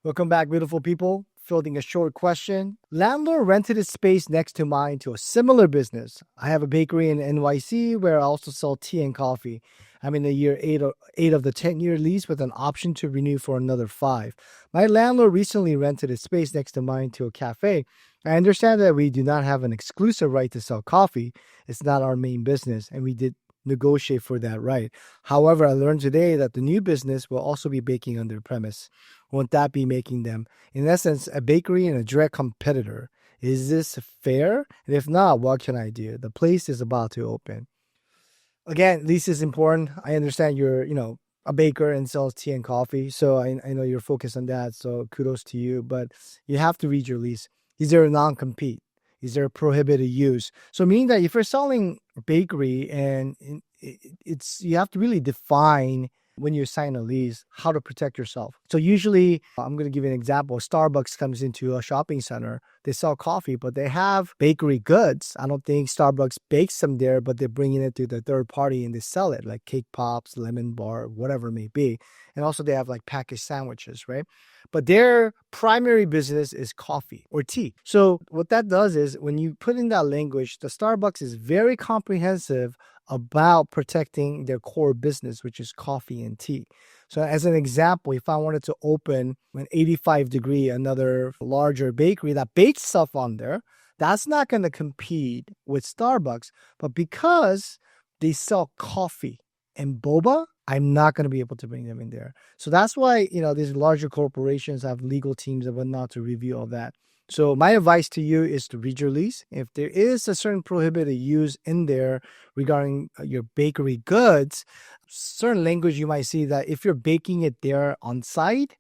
Welcome back, beautiful people. Fielding a short question. Landlord rented his space next to mine to a similar business. I have a bakery in NYC where I also sell tea and coffee. I'm in the year eight of the 10-year lease with an option to renew for another 5. My landlord recently rented his space next to mine to a cafe. I understand that we do not have an exclusive right to sell coffee. It's not our main business, and we did negotiate for that right. However, I learned today that the new business will also be baking on their premise. Won't that be making them, in essence, a bakery and a direct competitor? Is this fair? And if not, what can I do? The place is about to open. Again, lease is important. I understand you're, a baker and sells tea and coffee. So I know you're focused on that. So kudos to you. But you have to read your lease. Is there a non-compete? Is there a prohibited use? So meaning that if you're selling bakery and it's you have to really define when you sign a lease how to protect yourself. So usually, I'm going to give you an example. Starbucks comes into a shopping center. They sell coffee, but they have bakery goods. I don't think Starbucks bakes them there, but they're bringing it to the third party and they sell it, like cake pops, lemon bar, whatever it may be. And also they have like packaged sandwiches, right? But their primary business is coffee or tea. So what that does is when you put in that language, the Starbucks is very comprehensive about protecting their core business, which is coffee and tea. So as an example, if I wanted to open an 85 degree, another larger bakery that bakes stuff on there, that's not going to compete with Starbucks. But because they sell coffee and boba, I'm not going to be able to bring them in there. So that's why, these larger corporations have legal teams and whatnot to review all that. So my advice to you is to read your lease. If there is a certain prohibited use in there regarding your bakery goods, certain language you might see that if you're baking it there on site,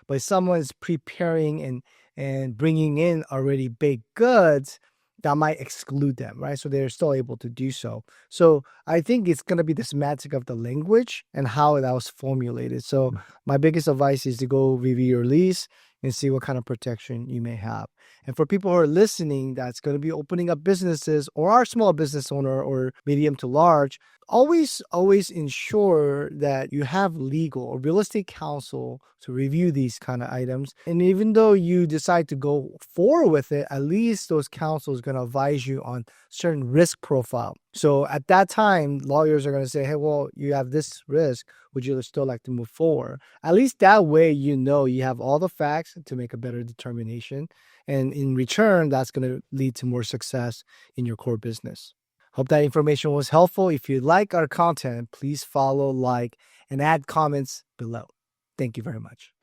but someone's preparing and bringing in already baked goods, that might exclude them, right? So they're still able to do so. So I think it's going to be the semantic of the language and how that was formulated. So my biggest advice is to go review your lease and see what kind of protection you may have. And for people who are listening that's going to be opening up businesses or are small business owner or medium to large, always ensure that you have legal or real estate counsel to review these kind of items. And even though you decide to go forward with it, at least those counsel is going to advise you on certain risk profile. So at that time, lawyers are going to say, hey, well, you have this risk. Would you still like to move forward? At least that way, you have all the facts to make a better determination. And in return, that's going to lead to more success in your core business. Hope that information was helpful. If you like our content, please follow, like, and add comments below. Thank you very much.